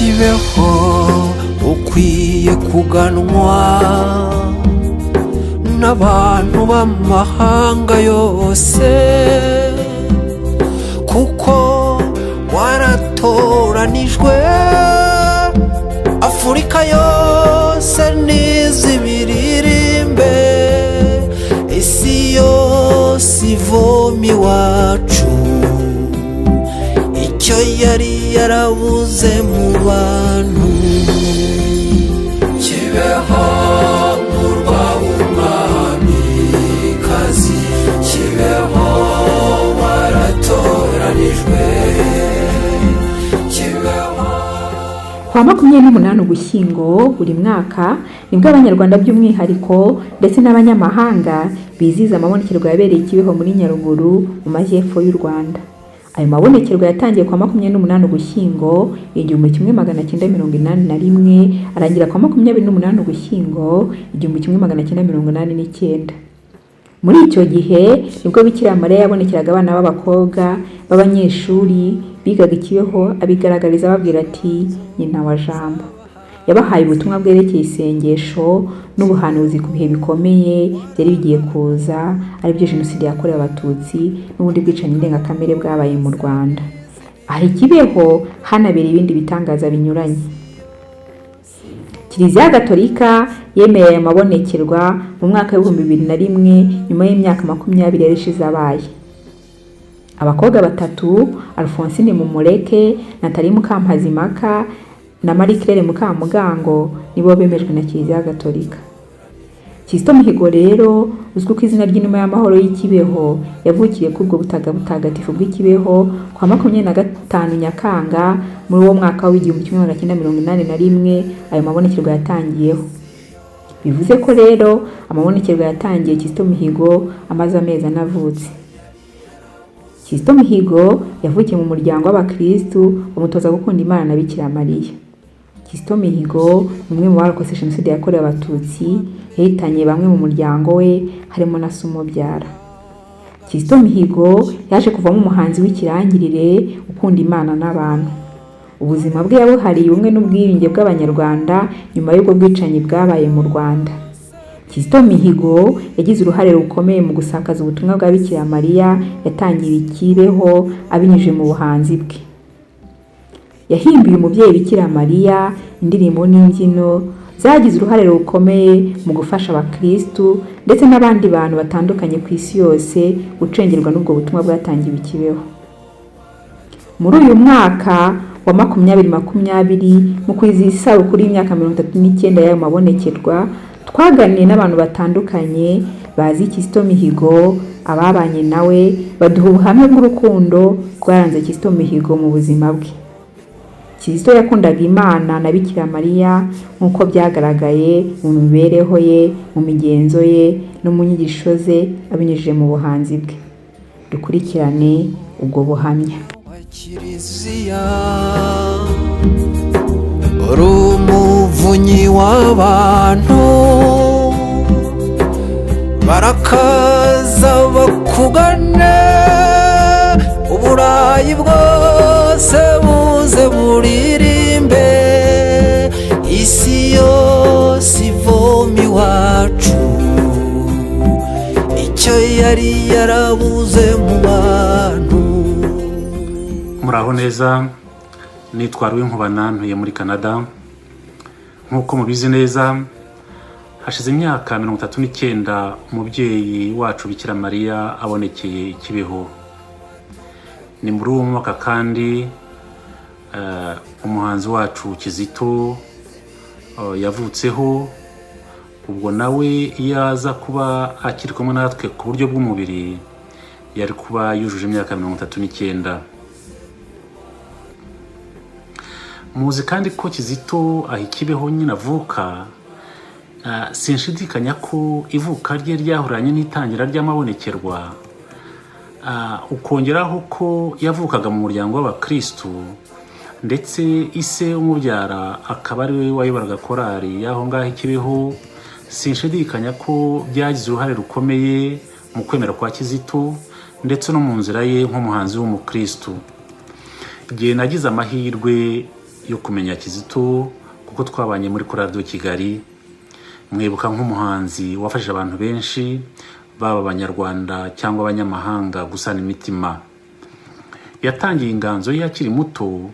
Kibeho ukwiye kuganwa n'abantu b'amahanga yose, kuko waratoranijwe. Afurika yose nizibiririmbe, isi yose ivoma iwacu icyo yari yarabuze mu bantu. Kibeho murwa w'umwamikazi, Kibeho waratoranijwe. Kwa 28 Ugushyingo buri mwaka nibwo abanyarwanda by'umwihariko ndetse n'abanyamahanga bizihiza amabonekerwa yabereye Kibeho muri Nyaruguru mu majyepfo y'u Rwanda. Ayo mabonekerwa yatangiye kwa 28 Ugushyingo 1981 arangira kwa 28 Ugushyingo 1989. Muri icyo gihe nibwo Bikira Mariya yabonekeraga abana b'abakobwa b'abanyeshuri bigaga Kibeho, abigaragariza babwira ati nyina wa Jambo. Yabahaye ubutumwa bwerekeye isengesho n'ubuhanuzi ku bihe bikomeye byari bigiye kuza, ari byo jenoside yakorewe Abatutsi n'ubundi bwicanyi ndengakamere bwabaye mu Rwanda. Aho Kibeho hanabereye ibindi bitangaza binyuranye. Kiliziya Gatolika yemeye aya mabonekerwa mu mwaka wa 2001 nyuma y'imyaka 20 yarishize abaye. Abakobwa batatu, Alphonsine Mumureke, Nathalie Mukampazimaka na Marie Claire Mukamugango nibo bemejwe na Kiliziya Gatolika. Kizito Mihigo rero uzwi ku izina ry'inuma y'amahoro y'Kibeho yavukiye kuri ubwo butaga butagatifu bw'Kibeho kwa 25 Nyakanga muri uwo mwaka wa 1981 ayo mabonekerwa yatangiyeho. Bivuze ko rero amabonekerwa yatangiye Kizito Mihigo amaze amezi anavutse. Kizito Mihigo yavukiye mu muryango w'abakristu bamutoza gukunda Imana na Bikira Mariya. Kizito Mihigo ni umwe mu barokotse jenoside yakorewe Abatutsi, yahitanye bamwe mu muryango we harimo na Sumubyara. Kizito Mihigo yaje kuvamo umuhanzi w'ikirangirire ukunda Imana n'abantu. Ubuzima bwe yabuhariye ubumwe n'ubwiyunge bw'Abanyarwanda nyuma y'ubwo bwicanyi bwabaye mu Rwanda. Kizito Mihigo yagize uruhare rukomeye mu gusakaza ubutumwa bwa Bikira Mariya yatangiye Kibeho abinyujije mu buhanzi bwe. Yahimbiye umubyeyi Bikira Mariya indirimbo n'imbyino zagize uruhare rukomeye mu gufasha abakristu ndetse n'abandi bantu batandukanye ku isi yose gucengerwa n'ubwo butumwa bwatangiwe Kibeho. Muri uyu mwaka wa 2020 mu kwizihiza isabukuru y'imyaka 39 y'ayo mabonekerwa, twaganiriye n'abantu batandukanye bazi Kizito Mihigo, ababanye nawe, baduha ubuhamya bw'urukundo rwaranze Kizito Mihigo mu buzima bwe. Kizito yakundaga Imana na Bikira Mariya nk'uko byagaragaye mu mibereho ye, mu migenzo ye no mu nyigisho ze abinyujije mu buhanzi bwe. Dukurikirane ubwo buhamya. Kiliziya urumuvunyi w'abantu barakaza bakugane, uburayi bwose buze buririmbe, isi yose ivoma iwacu icyo yari yarabuze mu bantu. Muraho neza, nitwa Rwinkubana ntuye muri Canada. Nk'uko mubizi neza, hashize imyaka 39 umubyeyi wacu Bikira Mariya abonekeye Kibeho. Ni muri uwo mwaka kandi umuhanzi wacu Kizito yavutseho. Ubwo nawe yaza kuba akiri kumwe natwe ku buryo bw'umubiri yari kuba yujuje imyaka 39. Muzi kandi ko Kizito Kibeho nyine avuka, sinshidikanya ko ivuka rye ryahuranye n'itangira ry'amabonekerwa, ukongeraho ko yavukaga mu muryango w'abakristu ndetse ise umubyara akaba ari we wayoboraga korali yaho ngaho Kibeho. Sinshidikanya ko byagize uruhare rukomeye mu kwemera kwa Kizito ndetse no mu nzira ye nk'umuhanzi w'umukristu. Igihe nagize amahirwe yo kumenya Kizito kuko twabanye muri korali Kigali. Mwibuka nk'umuhanzi wafashije abantu benshi, baba abanyarwanda cyangwa abanyamahanga, gusana imitima. Yatangiye inganzo ye akiri muto,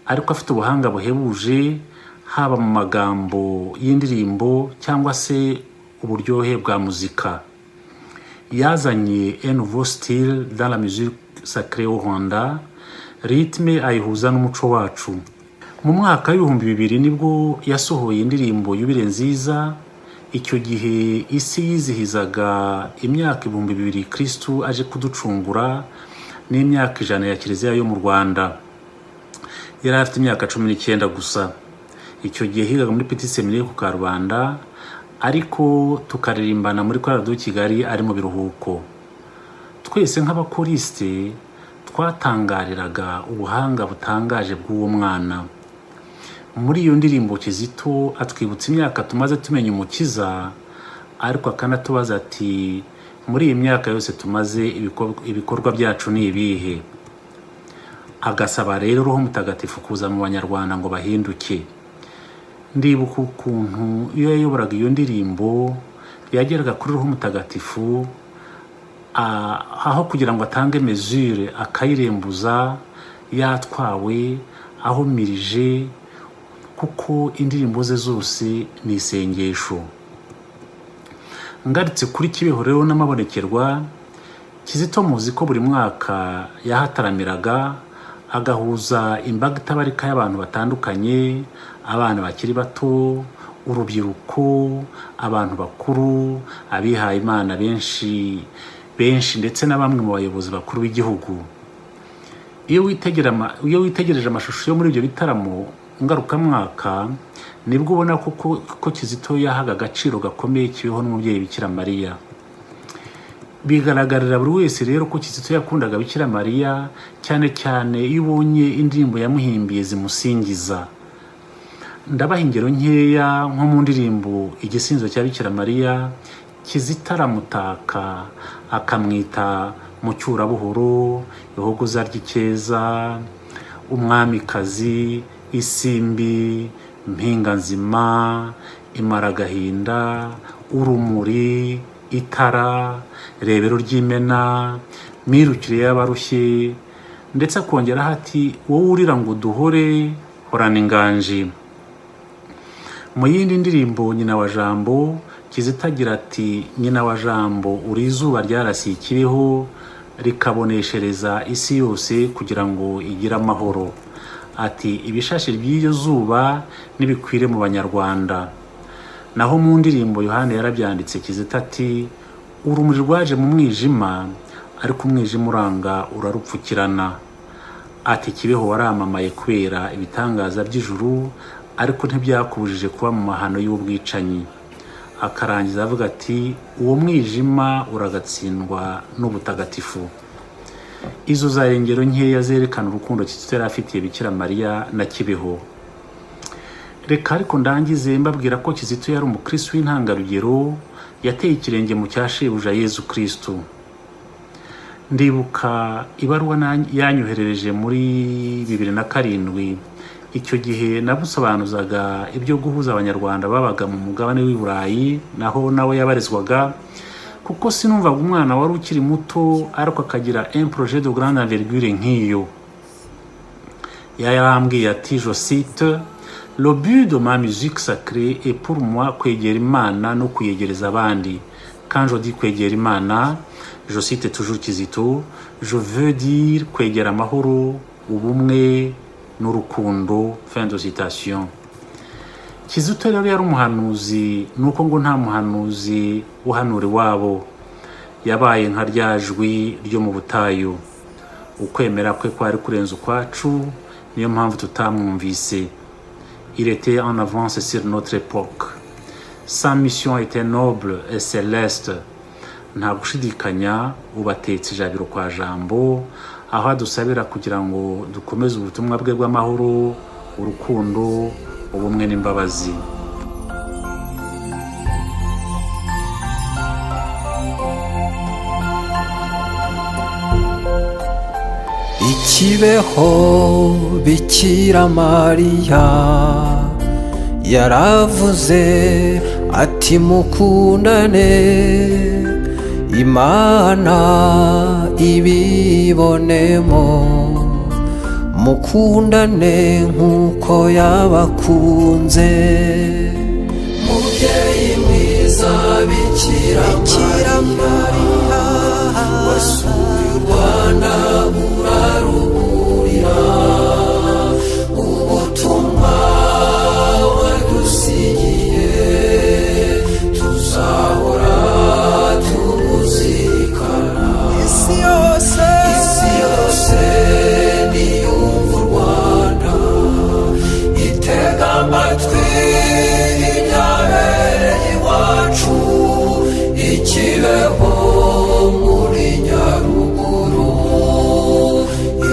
ariko afite ubuhanga buhebuje, haba mu magambo y'indirimbo cyangwa se uburyohe bwa muzika. Yazanye un nouveau style dans la musique sacrée au Rwanda, rythme ayihuza n'umuco wacu. Mu mwaka w'ibihumbi 2000 nibwo yasohoye indirimbo Yubile nziza. Icyo gihe isi yizihizaga imyaka 2000 Kristu aje kuducungura n'imyaka 100 ya Kiliziya yo mu Rwanda. Yari afite imyaka 19 gusa. Icyo gihe higaga muri Petit Seminaire ku Karubanda, ariko tukaririmbana muri korali Kigali ari mu biruhuko. Twese nk'abakoriste twatangariraga ubuhanga butangaje bw'uwo mwana. Muri iyo ndirimbo Kizito atwibutsa imyaka tumaze tumenya Umukiza, ariko akanatubaza ati muri iyi myaka yose tumaze ibikorwa byacu ni ibihe. Agasaba rero Roho Mutagatifu kuza mu Banyarwanda ngo bahinduke. Ndibuka ukuntu iyo yayoboraga iyo ndirimbo yageraga kuri Roho Mutagatifu, aho kugira ngo atange mesure akayirembuza yatwawe ahumirije, kuko indirimbo ze zose ni isengesho. Ngaritse kuri Kibeho rero n'amabonekerwa, Kizito muzi ko buri mwaka yahataramiraga agahuza imbaga itabarika y'abantu batandukanye, abana bakiri bato, urubyiruko, abantu bakuru, abihaye Imana benshi ndetse na bamwe mu bayobozi bakuru b'igihugu. Iyo witegereje amashusho yo muri ibyo bitaramo ngarukamwaka, nibwo ubona ko Kizito yahaga agaciro gakomeye Kibeho n'umubyeyi Bikira Mariya. Bigaragarira buri wese rero ko Kizito yakundaga Bikira Mariya, cyane cyane iyo ubonye indirimbo yamuhimbiye zimusingiza. Ndabaha ingero nkeya, nko mu ndirimbo Igisinzo cya Bikira Mariya, Kizito aramutaka akamwita Mucyurabuhoro, Ihogoza ry'Icyeza, Umwamikazi, Isimbi, Mpinganzima, Imaragahinda, Urumuri, Itara, Rebero ry'Imena, Mirukire y'abarushye, ndetse akongeraho ati wowe urira ngo duhore, horana inganji. Mu yindi ndirimbo Nyina wa Jambo, Kizito agira ati nyina wa Jambo uri izuba ryarasiye Kibeho rikaboneshereza isi yose kugira ngo igire amahoro. Ati ibishashi by'iryo zuba nibikwire mu Banyarwanda. Naho mu ndirimbo Yohana yarabyanditse Kizito ati urumuri rwaje mu mwijima, ariko umwijima uranga urarupfukirana. Ati Kibeho waramamaye kubera ibitangaza by'ijuru, ariko ntibyakubujije kuba mu mahano y'ubwicanyi. Akarangiza avuga ati uwo mwijima uragatsindwa n'ubutagatifu. Izo za ngero nkeya zerekana urukundo Kizito yari afitiye Bikira Mariya na Kibeho. Reka ariko ndangize mbabwira ko Kizito yari umukristo w'intangarugero, yateye ikirenge mu cya shebuja Yezu Kristo. Ndibuka ibaruwa yanyoherereje muri 2007. Icyo gihe nabusobanuzaga ibyo guhuza Abanyarwanda babaga mu mugabane w'i Burayi, naho nawe yabarizwaga, kuko sinumvaga umwana wari ukiri muto ariko akagira un projet de grande envergure nk'iyo. Yarambwiye ati, je cite, le but de ma musique sacrée est pour moi kwegera Imana no kuyegereza abandi. Quand je dis kwegera Imana, je cite toujours Kizito, je veux dire kwegera amahoro, ubumwe n'urukundo. Fin de citation. Kizito rero yari umuhanuzi, nuko ngo nta muhanuzi uhanura iwabo. Yabaye nka ryajwi ryo mu butayu. Ukwemera kwe kwari kurenza ukwacu, niyo mpamvu tutamwumvise. Il était en avance sur notre époque. Sa mission était noble et céleste. Nta gushidikanya ubatetse ijabiro kwa Jambo, aho adusabira kugira ngo dukomeze ubutumwa bwe bw'amahoro, urukundo, ubumwe n'imbabazi. Kibeho Bikira Mariya yaravuze ati mukundane Imana ibibonemo, mukundane nk'uko yabakunze. Mubyeyi mwiza Bikira Mariya wasuye u Rwanda uraruhurira, ubutumwa wadusigiye tuzahora tubuzirikana. Isi yose niyumva u Rwanda, itega amatwi ibyabereye iwacu i Kibeho muri Nyaruguru,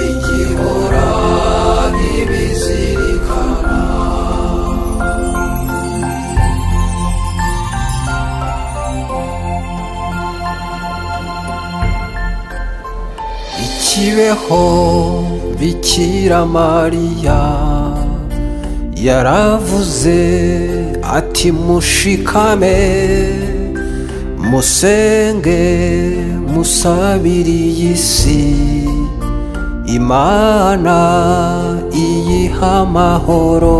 igihora ibizirikana. Kibeho Bikira Mariya yaravuze ati mushikame musenge musabiriye isi, Imana iyiha amahoro.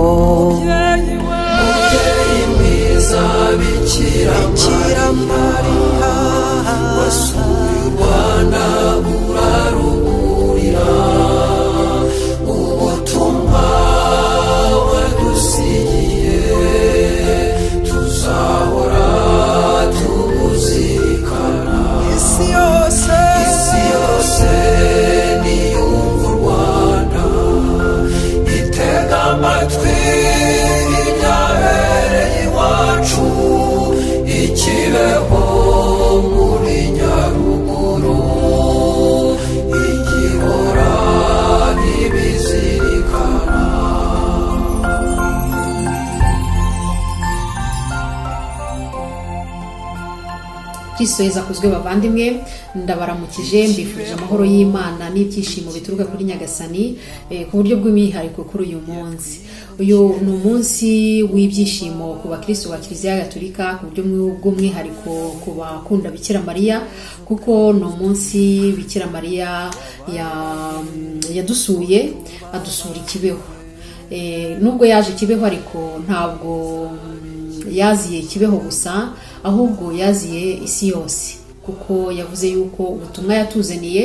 Mubyeyi mwiza Bikira Mariya wasuye u Rwanda uraruhurira, ubutumwa wadusigiye tuzahora tubuzirikana. Isi yose niyumva u Rwanda, itega amatwi ibyabereye iwacu i Kibeho muri Nyaruguru, igihora ibizirikana. Kristo Yezu akuzwe bavandimwe, ndabaramukije mbifurije amahoro y'Imana n'ibyishimo bituruka kuri Nyagasani ku buryo bw'umwihariko kuri uyu munsi. Uyu ni umunsi w'ibyishimo ku bakristo ba Kiliziya Gatolika ku buryo bw'umwihariko ku bakunda Bikira Mariya, kuko ni umunsi Bikira Mariya yadusuye adusura Kibeho. Nubwo yaje Kibeho ariko ntabwo yaziye Kibeho gusa, ahubwo yaziye isi yose, kuko yavuze yuko ubutumwa yatuzaniye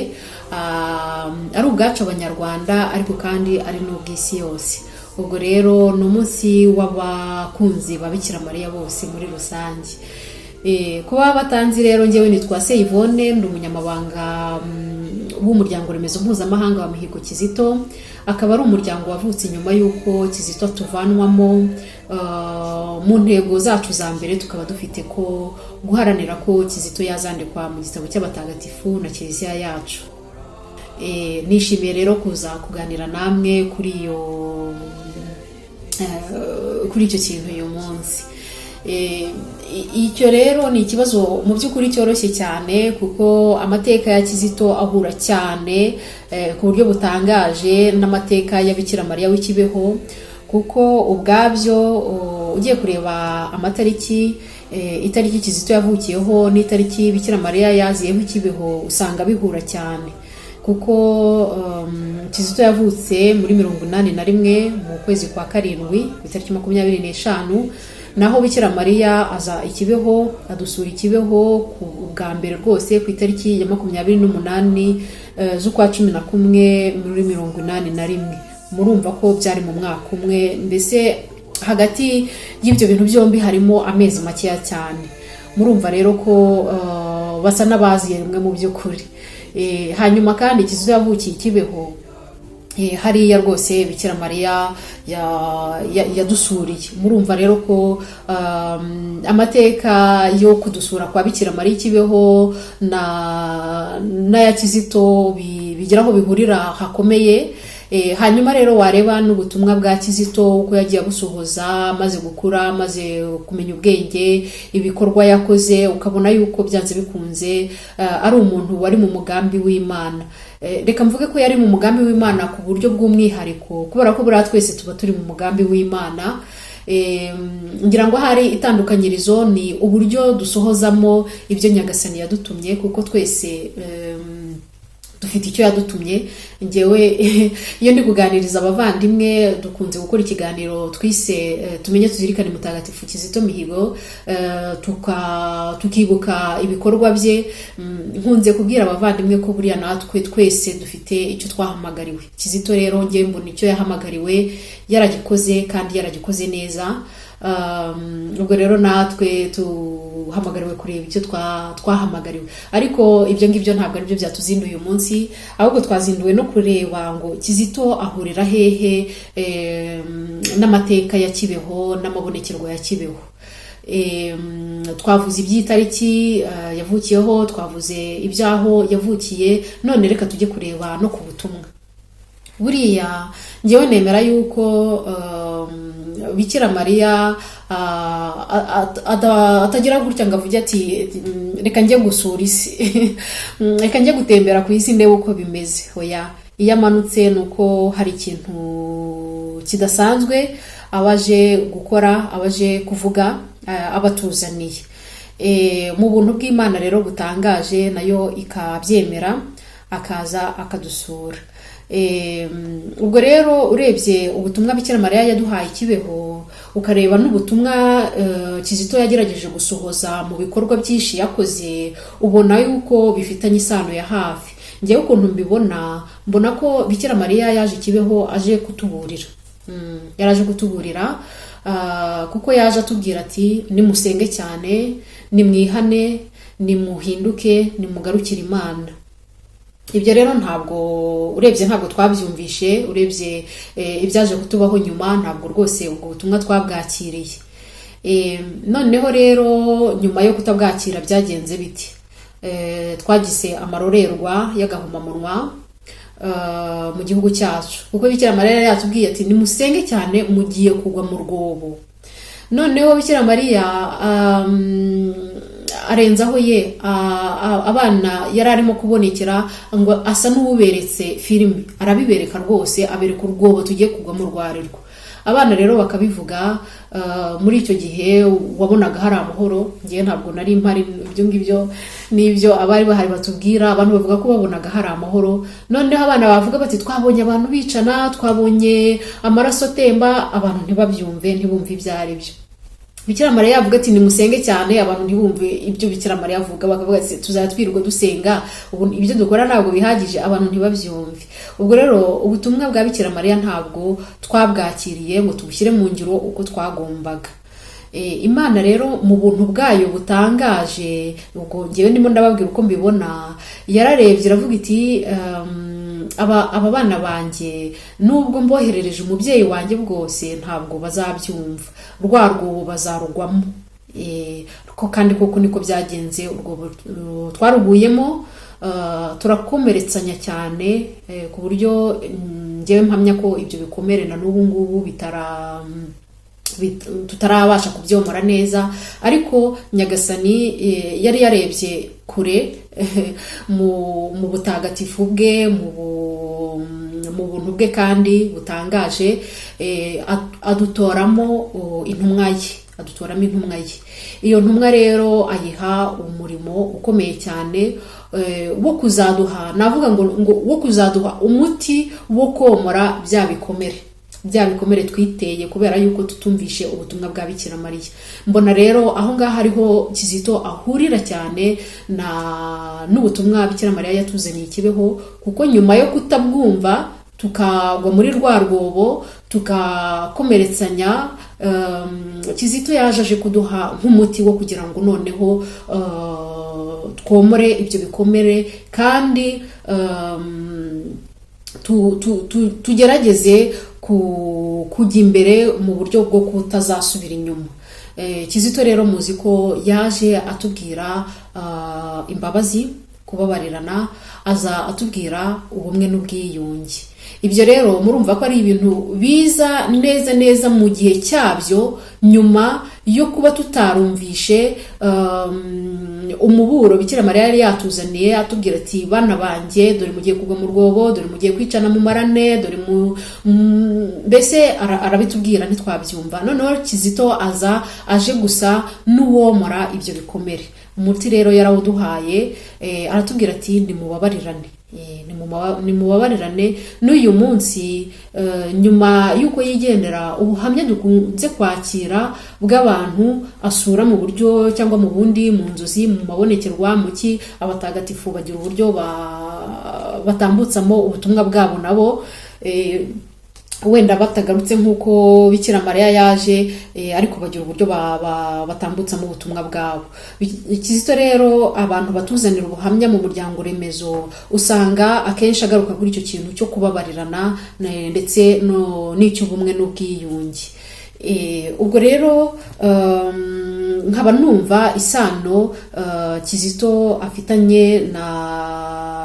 ari ubwacu Abanyarwanda ariko kandi ari n'ubw'isi yose. Ubwo rero ni umunsi w'abakunzi ba Bikira Mariya bose muri rusange. Kuba batanzi rero njyewe nitwa Yvonne, ndi umunyamabanga w'umuryango remezo mpuzamahanga wa Mihigo Kizito, akaba ari umuryango wavutse nyuma y'uko Kizito tuvanwamo. Mu ntego zacu za mbere tukaba dufite ko guharanira ko Kizito yazandikwa mu gitabo cy'abatagatifu na Kiliziya yacu. Nishimiye rero kuza kuganira namwe kuri icyo kintu uyu munsi. Icyo rero ni ikibazo mu by'ukuri cyoroshye cyane, kuko amateka ya Kizito ahura cyane ku buryo butangaje n'amateka ya Bikira Mariya w'ikibeho, kuko ubwabyo ugiye kureba amatariki, itariki Kizito yavukiyeho n'itariki Bikira Mariya yaziyeho ikibeho usanga bihura cyane, kuko Kizito yavutse muri 81 mu kwezi kwa karindwi ku itariki 25, naho Bikira Mariya aza ikibeho adusura ikibeho bwa mbere rwose ku itariki ya 28 z'ukwa 11 muri 81. Murumva ko byari mu mwaka umwe, mbese hagati y'ibyo bintu byombi harimo amezi makeya cyane. Murumva rero ko basa n'abaziye rimwe mu by'ukuri. Hanyuma kandi Kizito yavukiye Kibeho hariya rwose Bikira Mariya yadusuriye. Murumva rero ko amateka yo kudusura kwa Bikira Mariya Kibeho na ya Kizito bigiraho bihurira hakomeye, hanyuma rero wareba n'ubutumwa bwa Kizito uko yagiye abusohoza maze gukura, maze kumenya ubwenge, ibikorwa yakoze, ukabona yuko byanze bikunze ari umuntu wari mu mugambi w'Imana. Reka mvuge ko yari mu mugambi w'Imana ku buryo bw'umwihariko, kubera ko buriya twese tuba turi mu mugambi w'Imana. Ngira ngo hari itandukanyirizo ni uburyo dusohozamo ibyo Nyagasani yadutumye, kuko twese dufite icyo yadutumye. Ngewe iyo ndi kuganiriza abavandimwe dukunze gukora ikiganiro twise tumenye tuzirikane mutagatifu Kizito Mihigo, tukibuka ibikorwa bye. Nkunze kubwira abavandimwe ko buriya natwe twese dufite icyo twahamagariwe. Kizito rero ngewe mbona icyo yahamagariwe yaragikoze kandi yaragikoze neza. Ubwo rero natwe tuhamagariwe kureba icyo twahamagariwe, ariko ibyo ngibyo ntabwo ari byo byatuzinduye uyu munsi, ahubwo twazinduwe no kureba ngo Kizito ahurira hehe n'amateka ya Kibeho n'amabonekerwa ya Kibeho. Twavuze iby'itariki yavukiyeho, twavuze ibyaho yavukiye, none reka tujye kureba no ku butumwa. Buriya ngewe nemera yuko Bikira Mariya atagira gutya ngo avuge ati reka njye gusura isi reka njye gutembera ku isi ndebe uko bimeze. Oya, iyo amanutse nuko hari ikintu kidasanzwe abaje gukora, abaje kuvuga, abatuzaniye. Mu buntu bw'Imana rero butangaje, nayo ikabyemera akaza akadusura. Ubwo rero urebye ubutumwa Bikira Mariya yaduhaye Kibeho, ukareba n'ubutumwa Kizito yagerageje gusohoza mu bikorwa byinshi yakoze, ubona yuko bifitanye isano ya hafi. Ngewe ukuntu mbona ko Bikira Mariya yaje Kibeho aje kutuburira. Yaraje kutuburira kuko yaje atubwira ati nimusenge cyane, nimwihane, nimuhinduke, nimugarukire Imana. Ibyo rero urebye ntabwo twabyumvishe, urebye ibyaje kutubaho nyuma, ntabwo rwose ubwo butumwa twabwakiriye. Noneho rero nyuma yo kutabwakira byagenze biti? Twagize amarorerwa y'agahomamunwa mu gihugu cyacu, kuko Bikira Mariya yatubwiye ati nimusenge cyane mugiye kugwa mu rwobo. Noneho Bikira Mariya arenzaho abana yari arimo kubonekera ngo asa n'ububeretse filime, arabibereka rwose, abereka urwobo tugiye kugwa mu rwarirwo. Abana rero bakabivuga. Muri icyo gihe wabonaga hari amahoro. Ngiye ntabwo nari mpari, ibyo ngibyo nibyo abari bahari batubwira. Abantu bavuga ko babonaga hari amahoro. Noneho abana bavuga bati twabonye abantu bicana, twabonye amaraso atemba. Abantu ntibabyumve, ntibumve ibyo ari byo. Bikira Mariya yavuga ati nimusenge cyane, abantu ntibumve ibyo Bikira Mariya avuga, bakavuga ati tuzatwirirwa dusenga, ubu ibyo dukora ntabwo bihagije, abantu ntibabyumve. Ubwo rero ubutumwa bwa Bikira Mariya ntabwo twabwakiriye ngo tubushyire mu ngiro uko twagombaga. Imana rero mu buntu bwayo butangaje, ubwo ngewe ndimo ndababwira uko mbibona, yararebye iravuga iti aba bana banjye nubwo mboherereje umubyeyi wanjye bwose ntabwo bazabyumva, rwa rwobo bazarugwamo. Kandi koko niko byagenze. Urwo twaruguyemo, turakomeretsanya cyane ku buryo ngewe mpamya ko ibyo bikomere na n'ubu ngubu tutarabasha kubyomora neza, ariko Nyagasani yari yarebye kure mu butagatifu bwe, mu buntu bwe kandi butangaje, adutoramo intumwa ye. Iyo ntumwa rero ayiha umurimo ukomeye cyane wo kuzaduha, navuga ngo wo kuzaduha umuti wo komora bya bikomere twiteye kubera yuko tutumvishe ubutumwa bwa Bikira Mariya. Mbona rero aho ngaho ariho Kizito ahurira cyane n'ubutumwa Bikira Mariya yatuzaniye Kibeho, kuko nyuma yo kutabwumva tukagwa muri rwa rwobo tukakomeretsanya, Kizito yaje kuduha nk'umuti wo kugira ngo noneho twomore ibyo bikomere kandi tugerageze kujya imbere mu buryo bwo kutazasubira inyuma. Kizito rero muzi ko yaje atubwira imbabazi, kubabarirana, aza atubwira ubumwe n'ubwiyunge. ibyo rero murumva ko ari ibintu biza neza neza mu gihe cyabyo, nyuma yo kuba tutarumvishe umuburo Bikira Mariya yari yatuzaniye atubwira ati bana banjye dore mugiye kugwa mu rwobo, dore mugiye kwicana mu marane, dore mbese arabitubwira ntitwabyumva. Noneho Kizito aje gusa n'uwomora ibyo bikomere. Umuti rero yarawuduhaye, aratubwira ati nimubabarirane, nimubabarirane. N'uyu munsi nyuma y'uko yigendera, ubuhamya dukunze kwakira bw'abantu asura mu buryo cyangwa mu bundi, mu nzozi, mu mabonekerwa, mu ki, abatagatifu bagira uburyo batambutsamo ubutumwa bwabo nabo, wenda batagarutse nk'uko Bikira Mariya yaje, ariko bagira uburyo batambutsamo ubutumwa bwabo. Kizito rero abantu batuzanira ubuhamya mu muryango remezo usanga akenshi agaruka kuri icyo kintu cyo kubabarirana ndetse n'icy'ubumwe n'ubwiyunge. Ubwo rero nkaba numva isano Kizito afitanye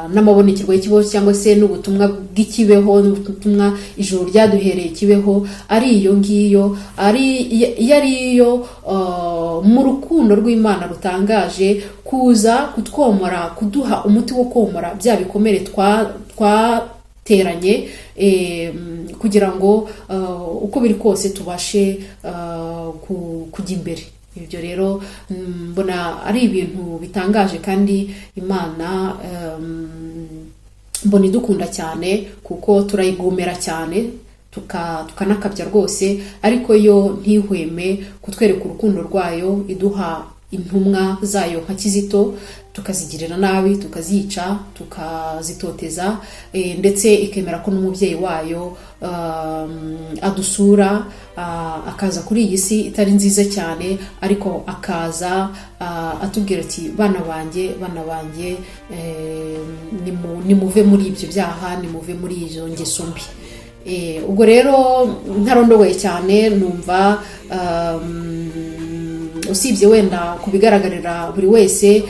n'amabonekerwa y'ikibeho cyangwa se n'ubutumwa bw'ikibeho, n'ubutumwa ijoro ryaduhereye Kibeho, ari iyo ngiyo, yariyo mu rukundo rw'Imana rutangaje, kuza kutwomora, kuduha umuti wo komora bya bikomere twateranye, kugira ngo uko biri kose tubashe kujya imbere. Ibyo rero mbona ari ibintu bitangaje, kandi Imana mbona idukunda cyane kuko turayigomera cyane tukanakabya rwose, ariko yo ntihweme kutwereka urukundo rwayo, iduha intumwa zayo nka Kizito, tukazigirira nabi, tukazica, tukazitoteza, ndetse ikemera ko n'umubyeyi wayo adusura, akaza kuri iyi si itari nziza cyane, ariko akaza atubwira ati bana banjye nimuve muri ibyo byaha, nimuve muri izo ngeso mbi. Ubwo rero ntarondogoye cyane, numva usibye wenda kubigaragarira buri wese,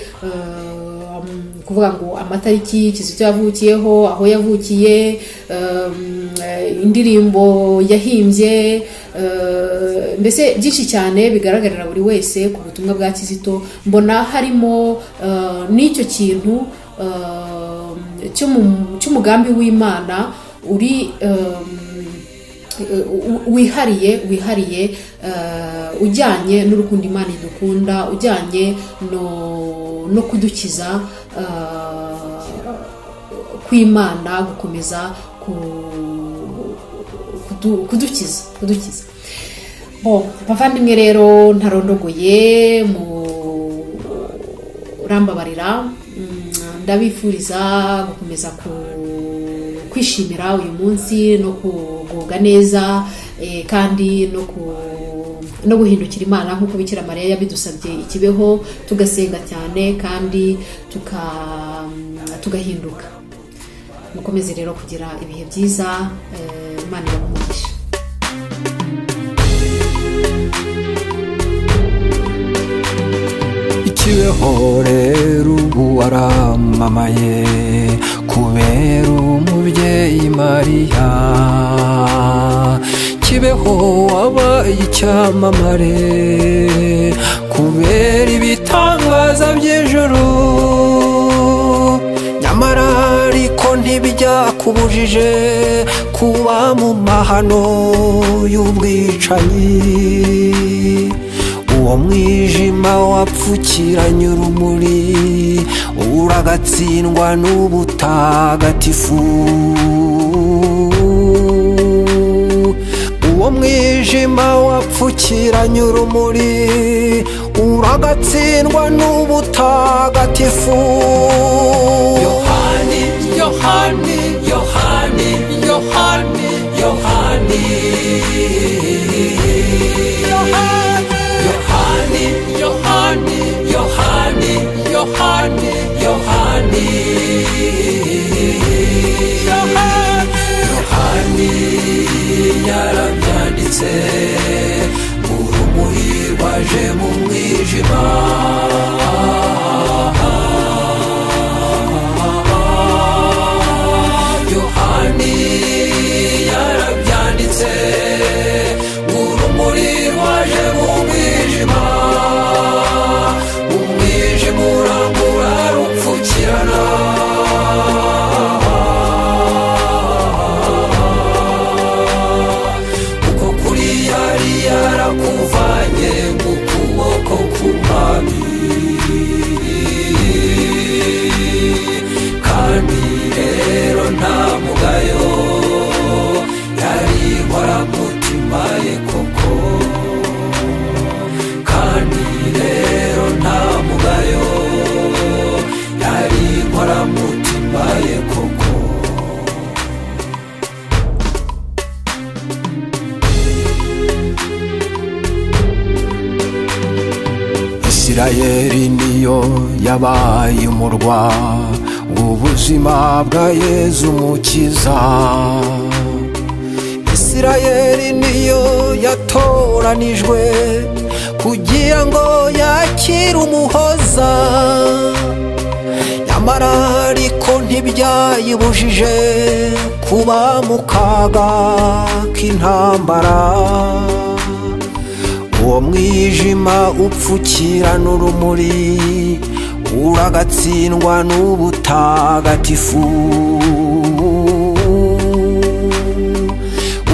kuvuga ngo amatariki Kizito yavukiyeho, aho yavukiye, indirimbo yahimbye, mbese byinshi cyane bigaragarira buri wese ku butumwa bwa Kizito. Mbona harimo n'icyo kintu cy'umugambi w'Imana uri wihariye, ujyanye n'urukundo Imana idukunda, ujyanye no kudukiza kw'Imana, gukomeza kudukiza. Bavandimwe rero ntarondogoye, murambabarira, ndabifuriza gukomeza kwishimira uyu munsi no kugubwa neza, kandi no guhindukira Imana nk'uko Bikira Mariya yabidusabye i Kibeho, tugasenga cyane kandi tugahinduka. Mukomeze rero kugira ibihe byiza, Imana ibahe. Kibeho rero ubu waramamaye kubera umubyeyi Mariya. Kibeho wabaye icyamamare kubera ibitangaza by'ijuru, nyamara ariko ntibyakubujije kuba mu mahano y'ubwicanyi. Uwo mwijima wapfukiranye urumuri, uragatsindwa n'ubutagatifu. Uwo mwijima wapfukiranye urumuri, uragatsindwa n'ubutagatifu. Yohani, Yohani, Yohani, Yohani, Yohani, Yohani, Yohani, Yohani, Yohani, Yohani, Yohani yarabyanditse, urumuri rwaje mu mwijima. Yohani yarakuvanye mu kuboko k'umwami, kandi rero nta mugayo yari inkoramutima ye koko, kandi rero nta mugayo yari inkoramutima ye koko. Isirayeli niyo yabaye umurwa w'ubuzima bwa Yezu Umukiza. Isirayeli niyo yatoranijwe kugira ngo yakire umuhoza, nyamara ariko ntibyayibujije kuba mu kaga k'intambara. Uwo mwijima upfukirana urumuri uragatsindwa n'ubutagatifu.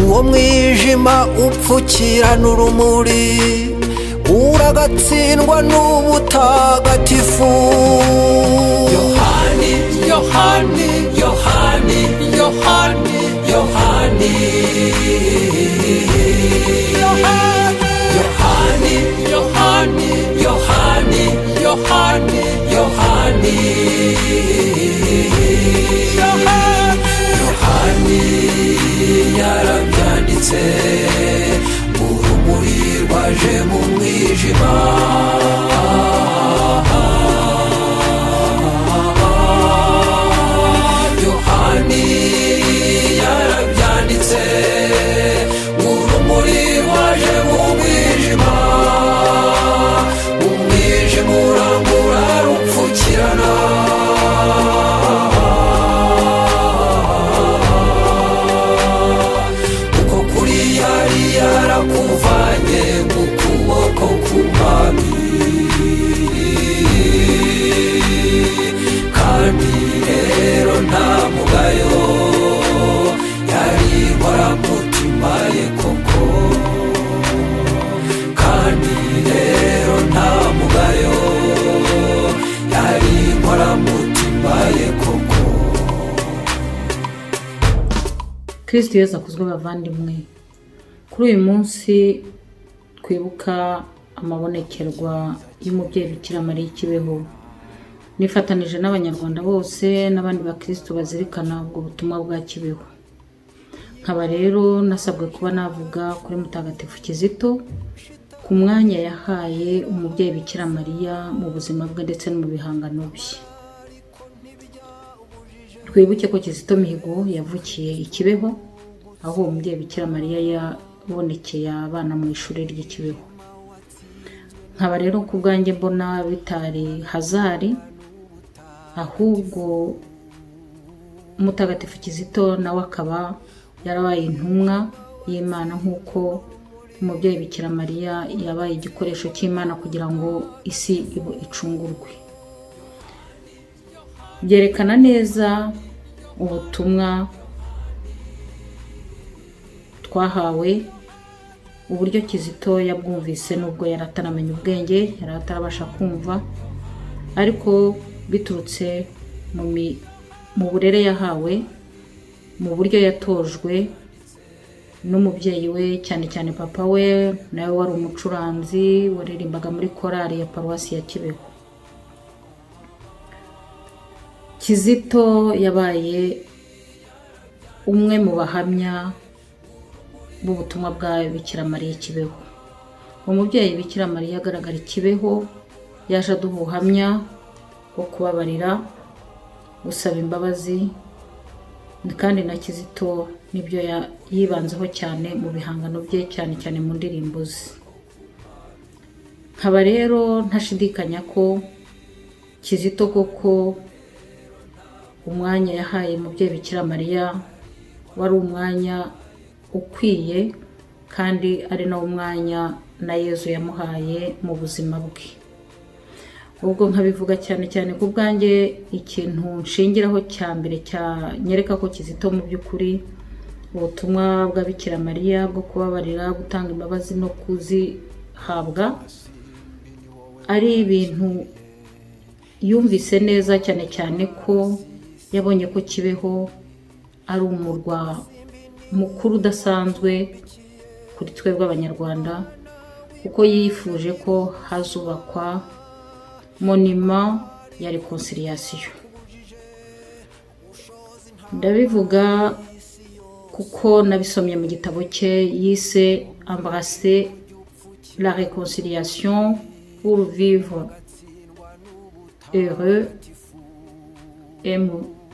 Uwo mwijima upfukirana urumuri uragatsindwa n'ubutagatifu. Yohani, Yohani, Yohani, Yohani, Yohani, Yohani, Yohani, Yohani, Yohani, Yohani, Yohani yarabyanditse, urumuri rwaje mu mwijima. Yohani yarabyanditse, urumuri rwaje mu mwijima. Umwijima urangura rupfukirana, uko kuri yari yarakuvanye mu kuboko k'umwami, kandi rero nta mugayo yari inkoramutima ye koko, kandi rero nta mugayo yari inkoramutima ye koko. Kristo Yesu akuzwe bavandimwe. Kuri uyu munsi twibuka amabonekerwa y'umubyeyi Bikira Mariya Kibeho, nifatanije n'abanyarwanda bose n'abandi bakristo bazirikana ubwo butumwa bwa Kibeho. Nkaba rero nasabwe kuba navuga kuri mutagatifu Kizito ku mwanya yahaye umubyeyi Bikira Mariya mu buzima bwe ndetse no mu bihangano bye. Twibuke ko Kizito Mihigo yavukiye i Kibeho, aho umubyeyi Bikira Mariya yabonekeye abana mu ishuri ry'Ikibeho. Nkaba rero ku bwanjye mbona bitari hazari, ahubwo umutagatifu Kizito nawe akaba yarabaye intumwa y'Imana, nk'uko umubyeyi Bikira Mariya yabaye igikoresho cy'Imana kugira ngo isi icungurwe. Byerekana neza ubutumwa twahawe, uburyo Kizito yabwumvise nubwo yari ataramenya ubwenge, yari atarabasha kumva, ariko biturutse mu burere yahawe, mu buryo yatojwe n'umubyeyi we, cyane cyane papa we nawe wari umucuranzi waririmbaga muri korali ya paruwasi ya Kibeho. Kizito yabaye umwe mu bahamya b'ubutumwa bwa Bikira Mariya Kibeho. Umubyeyi Bikira Mariya agaragara Kibeho yaje aduha ubuhamya bwo kubabarira, gusaba imbabazi, kandi na Kizito nibyo yibanzeho cyane mu bihangano bye, cyane cyane mu ndirimbo ze. Nkaba rero ntashidikanya ko Kizito koko umwanya yahaye umubyeyi Bikira Mariya wari umwanya ukwiye, kandi ari nawo mwanya na Yezu yamuhaye mu buzima bwe. Ubwo nkabivuga cyane cyane ku bwanjye, ikintu nshingiraho cya mbere cyanyereka ko Kizito mu by'ukuri ubutumwa bwa Bikira Mariya bwo kubabarira, gutanga imbabazi no kuzihabwa ari ibintu yumvise neza, cyane cyane ko yabonye ko Kibeho ari umurwa mukuru udasanzwe kuri twebwe Abanyarwanda, kuko yifuje ko hazubakwa monima ya reconciliation. Ndabivuga kuko nabisomye mu gitabo cye yise Embrasser la réconciliation pour vivre heureux et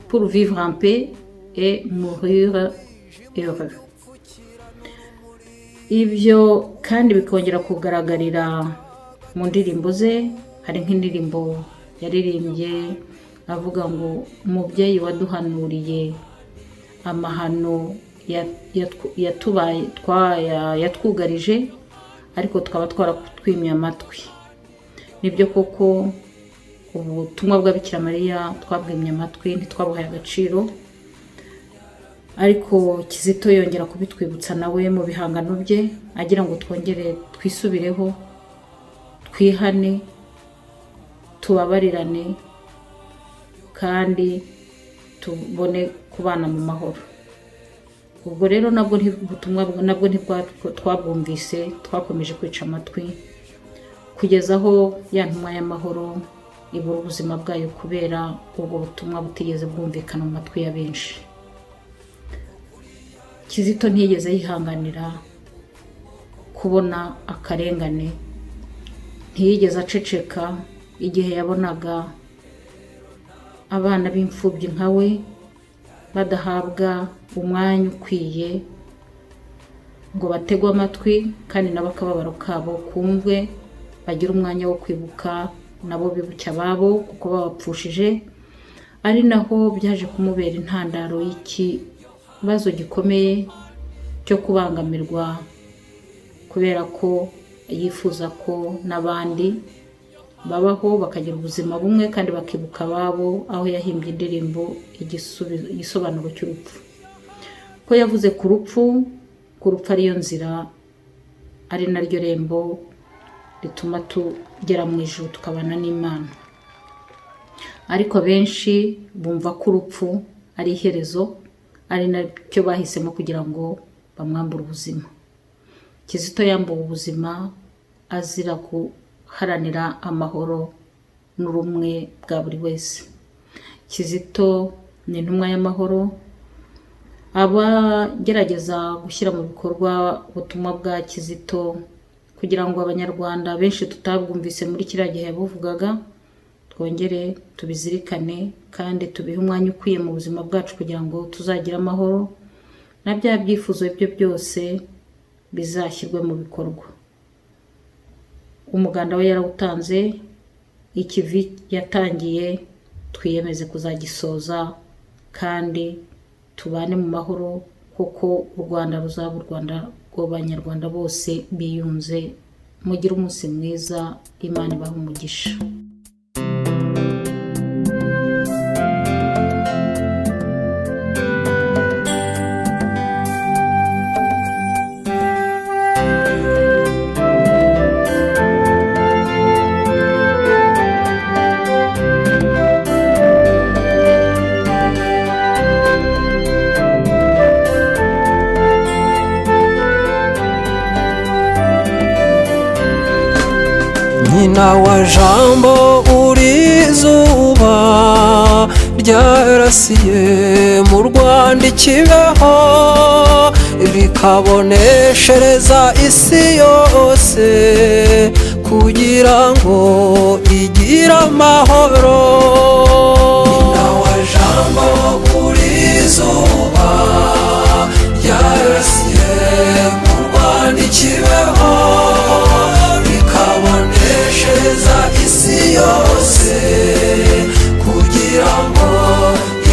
pour vivre en paix et mourir heureux. Ibyo kandi bikongera kugaragarira mu ndirimbo ze. Hari nk'indirimbo yaririmbye avuga ngo umubyeyi waduhanuriye amahano yatwugarije ariko twaba twaratwimye amatwi. Nibyo koko ubutumwa bwa Bikira Mariya twabwimye amatwi, ntitwabuhaye agaciro, ariko Kizito yongera kubitwibutsa nawe mu bihangano bye agira ngo twongere twisubireho, twihane, tubabarirane kandi tubone kubana mu mahoro. Ubwo rero nabwo ubutumwa nabwo twabwumvise, twakomeje kwica amatwi kugeza aho ya ntumwa y'amahoro ibura ubuzima bwayo kubera ubwo butumwa butigeze bwumvikana mu matwi ya benshi. Kizito ntiyigeze yihanganira kubona akarengane, ntiyigeze aceceka igihe yabonaga abana b'imfubyi nka we badahabwa umwanya ukwiye ngo bategwe amatwi kandi nabo akababaro kabo kumve, bagira umwanya wo kwibuka nabo bibuke ababo kuko babapfushije. Ari naho byaje kumubera intandaro y'ikibazo gikomeye cyo kubangamirwa, kubera ko yifuza ko n'abandi babaho bakagira ubuzima bumwe kandi bakibuka ababo, aho yahimbye indirimbo igisobanuro cy'urupfu, ko yavuze ku rupfu ariyo nzira, ari naryo rembo rituma tugera mu ijuru tukabana n'Imana. Ariko benshi bumva ko urupfu ari iherezo, ari nacyo bahisemo kugira ngo bamwambure ubuzima. Kizito yambuwe ubuzima azira guharanira amahoro n'urumwe bwa buri wese. Kizito ni intumwa y'amahoro, abagerageza gushyira mu bikorwa ubutumwa bwa Kizito kugira ngo Abanyarwanda benshi tutabwumvise muri kiriya gihe yabuvugaga twongere tubizirikane kandi tubihe umwanya ukwiye mu buzima bwacu kugira ngo tuzagire amahoro, na bya byifuzo byo byose bizashyirwe mu bikorwa. Umuganda we yarawutanze, ikivi yatangiye twiyemeze kuzagisoza kandi tubane mu mahoro, kuko u Rwanda ruzaba u Rwanda rw'Abanyarwanda bose biyunze. Mugire umunsi mwiza, Imana ibahe umugisha. Nyina wa Jambo uri izuba ryarasiye mu Rwanda Kibeho, rikaboneshereza isi yose kugira ngo igire amahoro. Nyina wa Jambo uri izuba ryarasiye mu Rwanda Kibeho, rikaboneshereza isi yose kugira ngo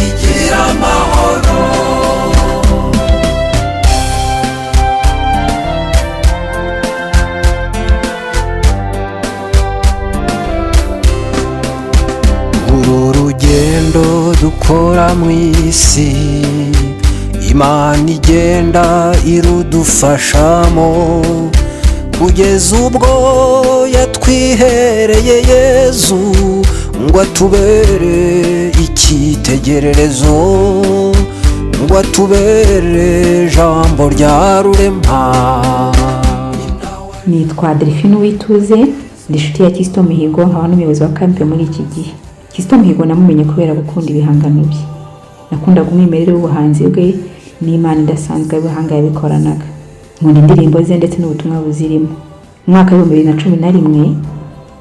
igire amahoro. Uru rugendo dukora mu isi Imana igenda irudufashamo kugeza ubwo yatwihereye Yezu ngo atubere icyitegererezo, ngo atubere jambo rya rurema. Nitwa Delphine Uwituze, ndi inshuti ya Kizito Mihigo, nkaba n'umuyobozi wa kampe muri iki gihe. Kizito Mihigo namumenye kubera gukunda ibihangano bye. Nakundaga umwimerere w'ubuhanzi bwe n'Imana idasanzwe y'ubuhanga yabikoranaga. Nkunda indirimbo ze ndetse n'ubutumwa buzirimo. Mu mwaka wa 2011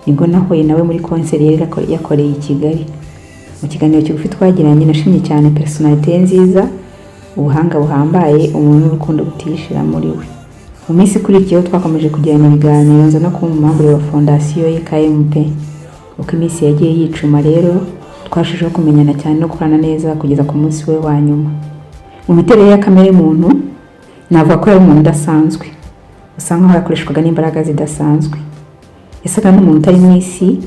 nibwo nahuye nawe muri konseri yari yakoreye i Kigali. Mu kiganiro kigufi twagiranye nashimye cyane personalite nziza, ubuhanga buhambaye, umuntu n'urukundo butishira muri we. Mu minsi ikurikiyeho twakomeje kugirana ibiganiro nza no kuba umumambure wa fondasiyo ye KMP. Uko iminsi yagiye yicuma rero twashijeho kumenyana cyane no kurana neza kugeza ku munsi we wa nyuma. Mu miterere ya kamere muntu navuga ko yari umuntu udasanzwe, usa nkaho yakoreshwaga n'imbaraga zidasanzwe. Yasaga n'umuntu utari mu isi,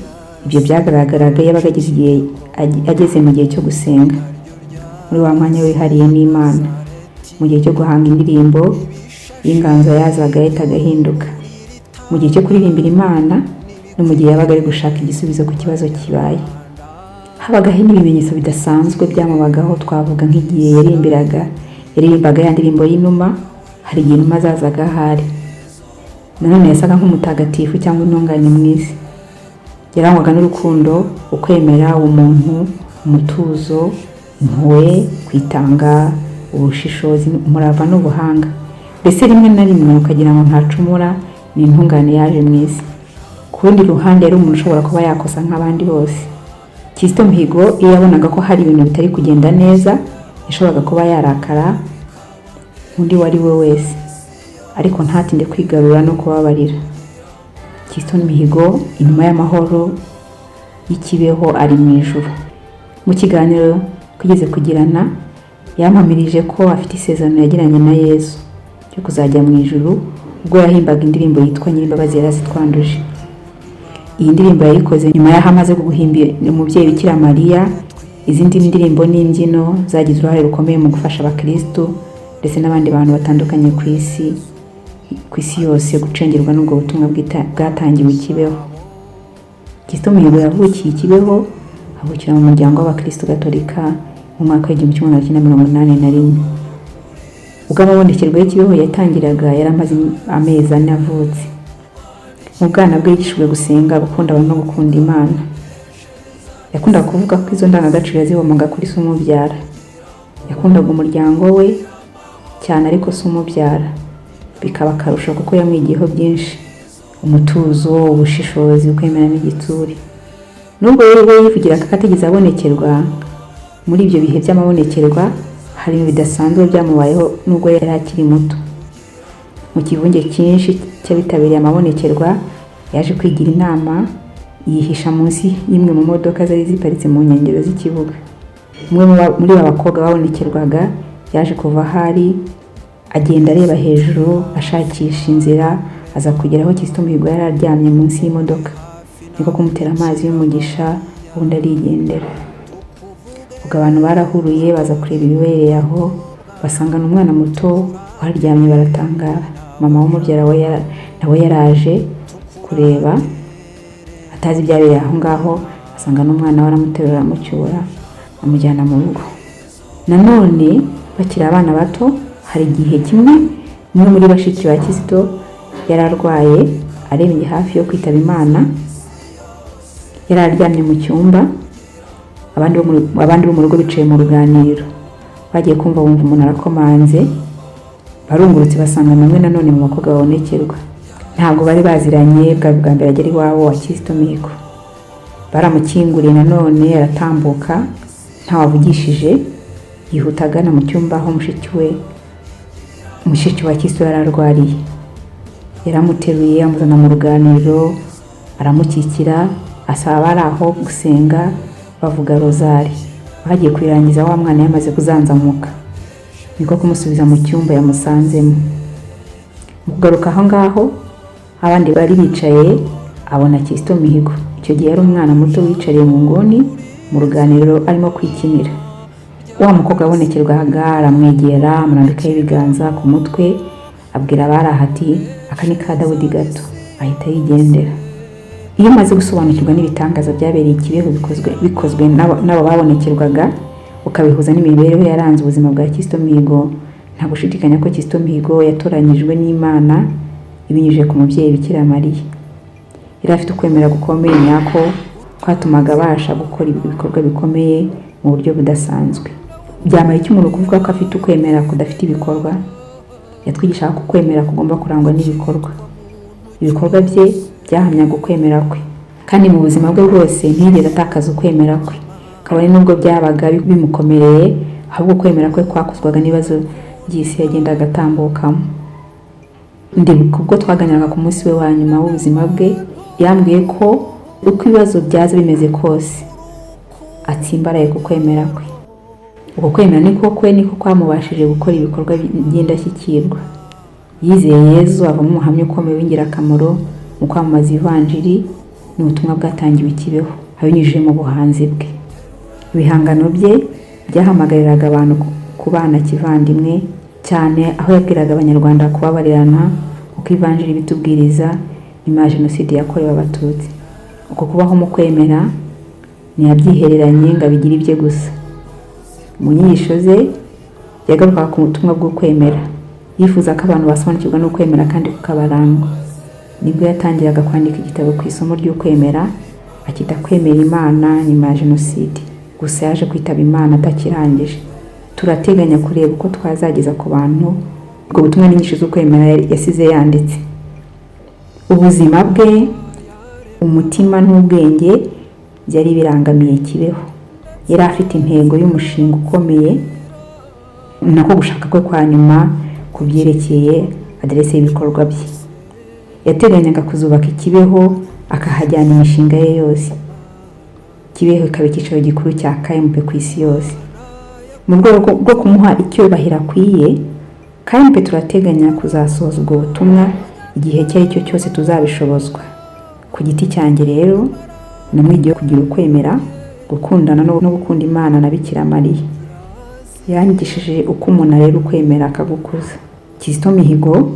ibyo byagaragaraga yabaga ageze mu gihe cyo gusenga, muri wa mwanya wihariye n'Imana. Mu gihe cyo guhanga indirimbo y'inganzo yazaga yahitaga ahinduka. Mu gihe cyo kuririmbira Imana no mu gihe yabaga ari gushaka igisubizo ku kibazo kibaye. Habagaho n'ibimenyetso bidasanzwe byamubagaho, twavuga nk'igihe yaririmbaga ya ndirimbo y'inuma, hari igihe inuma zazaga ahari. Nanone yasaga nk'umutagatifu cyangwa intungane mu isi. Yarangwaga n'urukundo, ukwemera, umuntu, umutuzo, impuhwe, kwitanga, ubushishozi, umurava n'ubuhanga. Mbese rimwe na rimwe ukagira ngo ntacumura, ni intungane yaje mu isi. Ku rundi ruhande yari umuntu ushobora kuba yakosa nk'abandi bose. Kizito Mihigo iyo yabonaga ko hari ibintu bitari kugenda neza, yashoboraga kuba yarakara undi wari we wese, ariko ntatinde kwigarura no kubabarira. Kizito Mihigo inuma y'amahoro y'ikibeho ari mu ijuru. Mu kiganiro kugeze kugirana yampamirije ko afite isezerano yagiranye na Yesu cyo kuzajya mu ijuru ubwo yahimbaga indirimbo yitwa Nyir'imbabazi yarazitwanduje. Iyi ndirimbo yayikoze nyuma y'aho amaze guhimbira umubyeyi Bikira Mariya. Izindi ndirimbo n'imbyino zagize uruhare rukomeye mu gufasha abakristo ndetse n'abandi bantu batandukanye ku isi yose gucengerwa n'ubwo butumwa bwatangiwe Kibeho. Kizito Mihigo yavukiye Kibeho, avukira mu muryango w'abakristo gatolika mu mwaka wa 1981. Ubwo amabonekerwa y'Kibeho yatangiraga yaramaze amezi 4 avutse. Mu bwana bwe yigishijwe gusenga, gukunda abantu no gukunda Imana. Yakundaga kuvuga ko izo ndangagaciro yazibomaga kuri se umubyara. Yakundaga umuryango we cyane, ariko se umubyara bikaba akarusho kuko yamwigiyeho byinshi: umutuzo, ubushishozi, ukwemera n'igitsure. Nubwo rero yivugira ko atigeze abonekerwa, muri ibyo bihe by'amabonekerwa hari ibintu bidasanzwe byamubayeho nubwo yari akiri muto. Mu kivunge cyinshi cy'abitabiriye amabonekerwa yaje kwigira inama, yihisha munsi y'imwe mu modoka zari ziparitse mu nkengero z'ikibuga. Umwe muri abakobwa babonekerwaga yaje kuva hari agenda areba hejuru ashakisha inzira, aza kugera aho Kizito Mihigo yari aryamye munsi y'imodoka, niko kumutera amazi y'umugisha ubundi arigendera. Ubwo abantu barahuruye baza kureba ibibereye aho, basangana umwana muto waryamye baratangara. Mama w'umubyara we nawe yaraje kureba, atazi ibyabereye aho ngaho, asanga n'umwana we aramuterura amucyura amujyana mu rugo. Nanone bakiri abana bato, hari igihe kimwe umwe muri bashiki ba Kizito yararwaye arembye hafi yo kwitaba Imana. Yararyamye mu cyumba, abandi bo mu rugo bicaye mu ruganiriro. Bagiye kumva bumva umuntu arakomanze, barungurutse basanga namwe nanone mu bakobwa babonekerwa. Ntabwo bari baziranye, bwa mbere agera iwabo wa Kizito Mihigo. Baramukinguriye nanone aratambuka ntawavugishije, yihuta agana mu cyumba aho mushiki wa Kizito yararwariye. Yaramuteruye amuzana mu ruganiriro, aramukikira, asaba bari aho gusenga bavuga rozari. Bagiye kwirangiza wa mwana yamaze kuzanzamuka, niko kumusubiza mu cyumba yamusanzemo. Mu kugaruka aho ngaho abandi bari bicaye abona Kizito Mihigo. Icyo gihe yari umwana muto wicariye mu nguni mu ruganiriro arimo kwikinira. wa mukobwa abonekerwaga aramwegera amurambikaho ibiganza ku mutwe, abwira abari aho ati aka ni ka Dawudi gato, ahita yigendera. Iyo umaze gusobanukirwa n'ibitangaza byabereye Kibeho bikozwe n'abo babonekerwaga, ukabihuza n'imibereho yaranze ubuzima bwa Kizito Mihigo, nta gushidikanya ko Kizito Mihigo yatoranyijwe n'Imana ibinyujije ku mubyeyi Bikira Mariya. Yari afite ukwemera gukomeye nyako kwatumaga abasha gukora ibikorwa bikomeye mu buryo budasanzwe. Byamara iki umuntu kuvuga ko afite ukwemera kudafite ibikorwa? Yatwigishaga ko kwemera kugomba kurangwa n'ibikorwa. Ibikorwa bye byahamyaga ukwemera kwe, kandi mu buzima bwe bwose ntiyigeze atakaza ukwemera kwe, kabone nubwo byabaga bimukomereye, ahubwo ukwemera kwe kwakozwaga n'ibibazo by'isi yagendaga atambukamo. Ndibuka ubwo twaganiraga ku munsi we wa nyuma w'ubuzima bwe, yambwiye ko uko ibibazo byaza bimeze kose atsimbaraye ku kwemera kwe. Uko kwemera niko kwamubashije gukora ibikorwa by'indashyikirwa. Yizeye Yezu avamo umuhamya ukomeye w'ingirakamaro mu kwamamaza ivanjiri n'ubutumwa bwatangiwe i Kibeho abinyujije mu buhanzi bwe. Ibihangano bye byahamagariraga abantu kubana kivandimwe, cyane aho yabwiraga abanyarwanda kubabarirana uko ivanjiri bitubwiriza nyuma ya Jenoside yakorewe Abatutsi. Uko kubaho mu kwemera ntiyabyihereranye ngo abigire ibye gusa. Mu nyigisho ze yagarukaga ku butumwa bwo kwemera, yifuza ko abantu basobanukirwa no kwemera kandi kukabarangwa. Nibwo yatangiraga kwandika igitabo ku isomo ry'ukwemera, akita kwemera Imana nyuma ya Jenoside. Gusa yaje kwitaba Imana atakirangije. Turateganya kureba uko twazageza ku bantu ubwo butumwa n'inyigisho z'ukwemera yasize yanditse. Ubuzima bwe, umutima n'ubwenge byari birangamiye Kibeho. Yari afite intego y'umushinga ukomeye, nako gushaka kwe kwa nyuma ku byerekeye aderese y'ibikorwa bye. Yateganyaga kuzubaka Kibeho, akahajyana imishinga ye yose. Kibeho ikaba icyicaro gikuru cya KMP ku isi yose. Mu rwego rwo kumuha icyubahiro akwiye, KMP turateganya kuzasohoza ubwo butumwa igihe icyo ari cyo cyose tuzabishobozwa. Ku giti cyanjye rero namwigiye kugira ukwemera, gukundana no gukunda Imana na Bikira Mariya. Yanyigishije uko umuntu rero ukwemera akagukuza. Kizito Mihigo,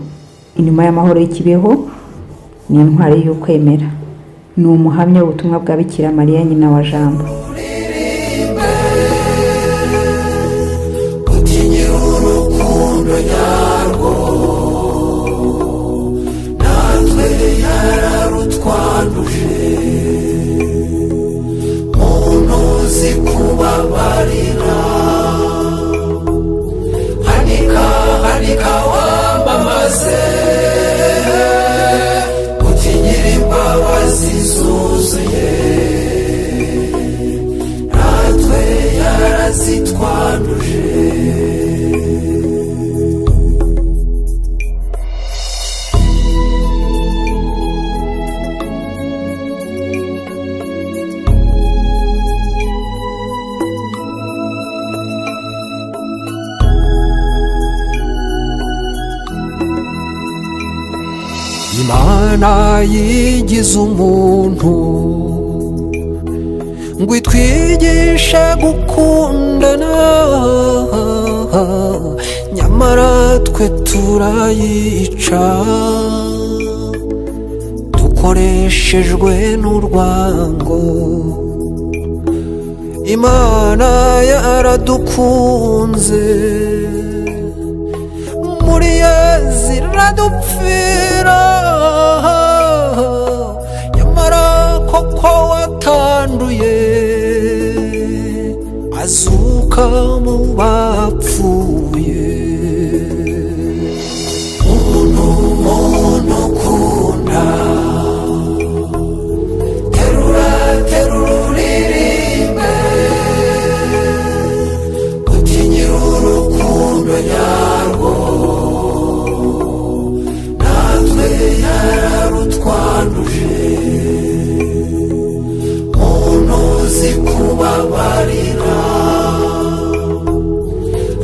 inyuma y'amahoro y'Kibeho, ni intwari y'ukwemera. Ni umuhamya w'ubutumwa bwa Bikira Mariya Nyina wa Jambo. Imana yigize umuntu ngo itwigishe gukundana, nyamara twe turayica dukoreshejwe n'urwango. Imana yaradukunze muri Yezu iradupfira, nyamara koko watanduye azuka mu bapfuye. Umuntu ukunda, terura uririmbe, utinyira urukundo nyarwo, natwe yararutwanduje. Muntu uzi kubabarira,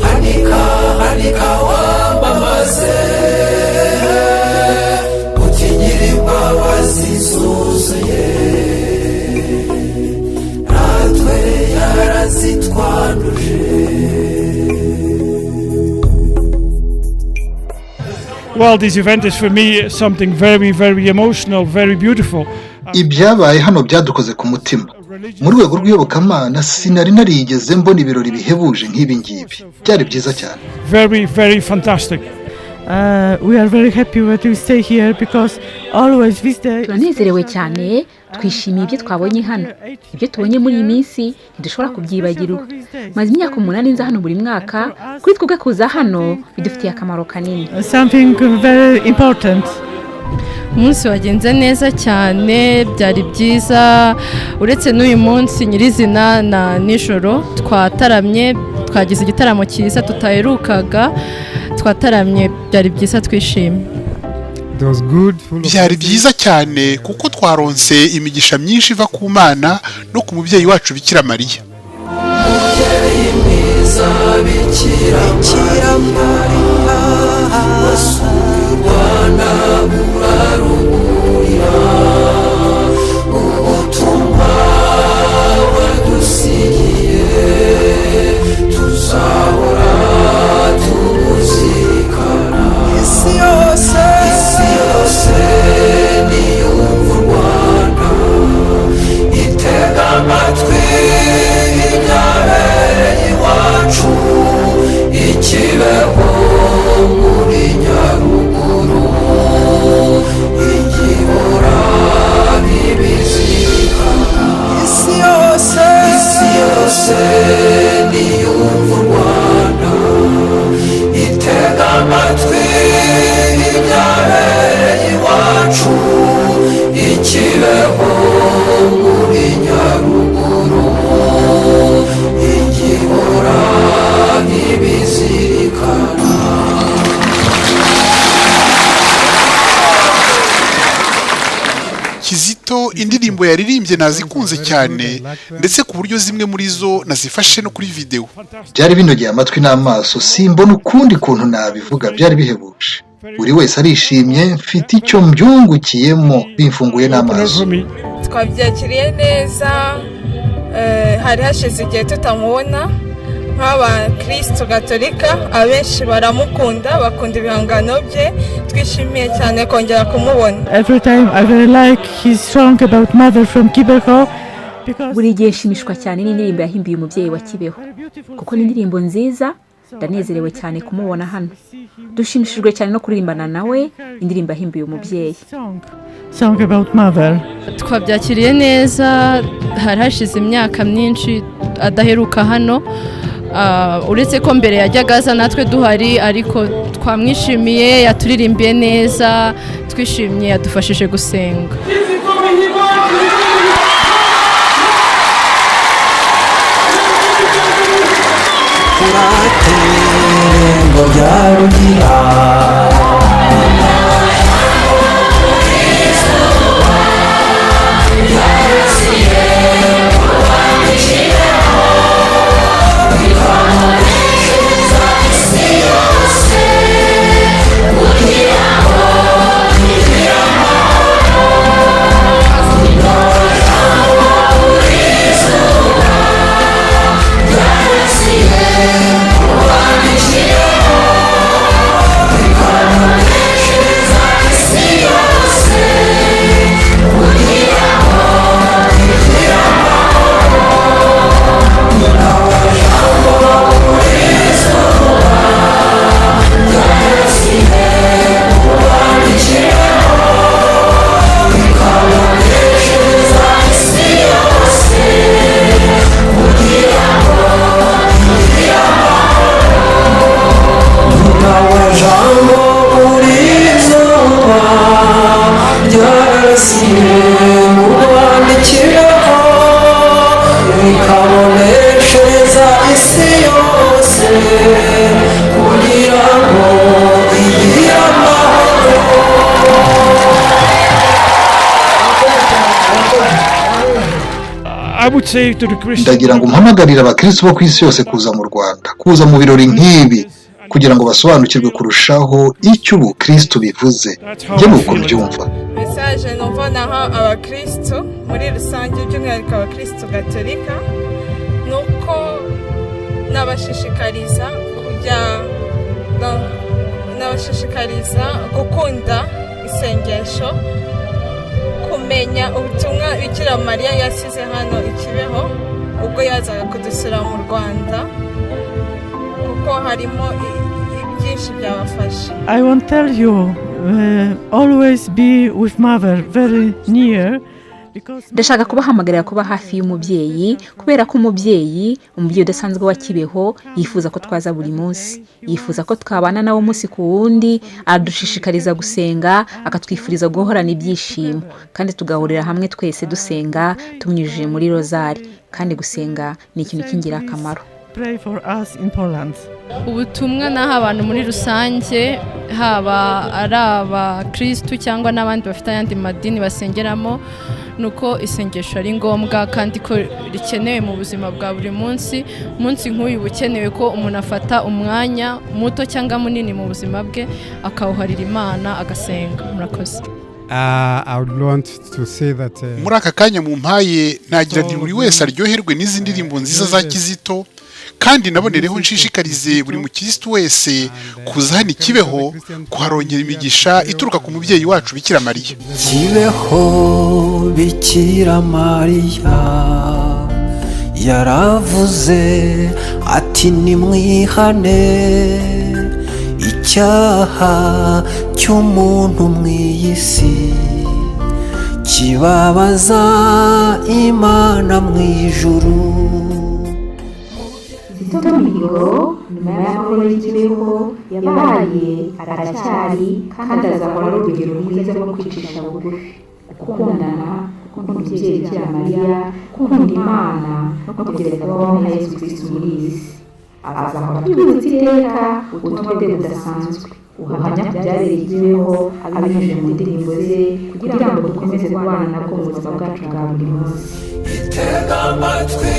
hanika wamamaze, utinyira imbabazi zuzuye, natwe yarazitwanduje. Well, this event is for me something very, very emotional, very beautiful. Ibyabaye hano byadukoze ku mutima. Mu rwego rw'iyobokamana sinari narigeze mbona ibirori bihebuje nk'ibi ngibi. Byari byiza cyane. Very, very fantastic. We are very happy that we stay here because always we stay. Turanezerewe cyane, twishimiye ibyo twabonye hano. Ibyo tubonye muri iyi minsi ntidushobora kubyibagirwa. Maze imyaka 8 nza hano buri mwaka, kuri twebwe kuza hano bidufitiye akamaro kanini. Something very important. Umunsi wagenze neza cyane, byari byiza, uretse n'uyu munsi nyirizina na nijoro twataramye, twagize igitaramo cyiza tutaherukaga, twataramye, byari byiza twishimye. Byari byiza cyane kuko twaronse imigisha myinshi iva ku Mana no ku mubyeyi wacu Bikira Mariya. Umubyeyi mwiza Bikira Mariya wasuye u Rwanda burarugurira, ubutumwa wadusigiye tuzahora tubuzirikana. Isi yose niyumva u Rwanda, itega amatwi ibyabereye iwacu i Kibeho muri Nyaruguru, igihora bibizirikana. Isi yose niyumva u Rwanda, itega amatwi ibyabereye iwacu i Kibeho muri Nyaruguru, igihora bibizirikana. Kizito indirimbo yaririmbye nazikunze cyane, ndetse ku buryo zimwe muri zo nazifashe no kuri video. Byari binogeye amatwi n'amaso, simbona ukundi kuntu nabivuga, byari bihebuje. Buri wese arishimye, mfite icyo mbyungukiyemo, bimfunguye n'amaso. Twabyakiriye neza, hari hashize igihe tutamubona nk'abakristo gatolika, abenshi baramukunda, bakunda ibihangano bye, twishimiye cyane kongera kumubona. Every time I really like his song about mother from Kibeho. Buri gihe nshimishwa cyane n'indirimbo yahimbiye umubyeyi wa Kibeho, kuko ni indirimbo nziza. Ndanezerewe cyane kumubona hano. Dushimishijwe cyane no kuririmbana nawe indirimbo yahimbiye umubyeyi. Song about mother. Twabyakiriye neza, hari hashize imyaka myinshi adaheruka hano, uretse ko mbere yajyaga aza natwe duhari, ariko twamwishimiye, yaturirimbiye neza, twishimye, yadufashije gusenga. Kizito Mihigo kurate ngo byarugira. Ndagira ngo mpamagarire abakristo bo ku isi yose kuza mu Rwanda, kuza mu birori nk'ibi, kugira ngo basobanukirwe kurushaho icyo ubukristo bivuze. Njye nuko mbyumva. Message numva naho abakristo muri rusange, by'umwihariko abakristo gatolika, nuko nabashishikariza kujya nabashishikariza gukunda isengesho, kumenya ubutumwa Bikira Mariya yasize hano i Kibeho ubwo yazaga kudusura mu Rwanda, kuko harimo byinshi byabafasha. I want to tell you, always be with mother very near. Ndashaka kubahamagarira kuba hafi y'umubyeyi, kubera ko umubyeyi udasanzwe wa Kibeho yifuza ko twaza buri munsi, yifuza ko twabana nawe umunsi ku wundi, adushishikariza gusenga, akatwifuriza guhorana ibyishimo, kandi tugahurira hamwe twese dusenga tumwujije muri rozari, kandi gusenga ni ikintu cy'ingirakamaro. Pray for us in Poland. Ubutumwa naho abantu muri rusange, haba ari abakristu cyangwa n'abandi bafite ayandi madini basengeramo, nuko isengesho ari ngombwa kandi ko rikenewe mu buzima bwa buri munsi. Umunsi nk'uyu bukenewe ko umuntu afata umwanya muto cyangwa munini mu buzima bwe akawuharira Imana agasenga. Murakoze. I would want to say that muri aka kanya mu mpaye nagira nti buri wese aryoherwe n'izi ndirimbo nziza za Kizito, kandi nabonereho nshishikarize buri mukristo wese kuza hano Kibeho kuharongera imigisha ituruka ku mubyeyi wacu Bikira Mariya. Kibeho Bikira Mariya yaravuze ati nimwihane icyaha cy'umuntu mu isi kibabaza Imana mu ijuru. Kizito Mihigo nyuma y'amahoro y'Kibeho yabaye, aracyari kandi azahora ari urugero rwiza rwo kwicisha bugufi, gukundana, gukunda umubyeyi Bikira Mariya, gukunda Imana no kugeza kubaho nka Yesu Kristo muri iyi si. Azahora atwibutsa iteka ubutumwa bwe budasanzwe, ubuhamya ku byabereye i Kibeho abinyujije mu ndirimbo ze, kugira ngo dukomeze kubana nabwo mu buzima bwacu bwa buri munsi. Itega amatwi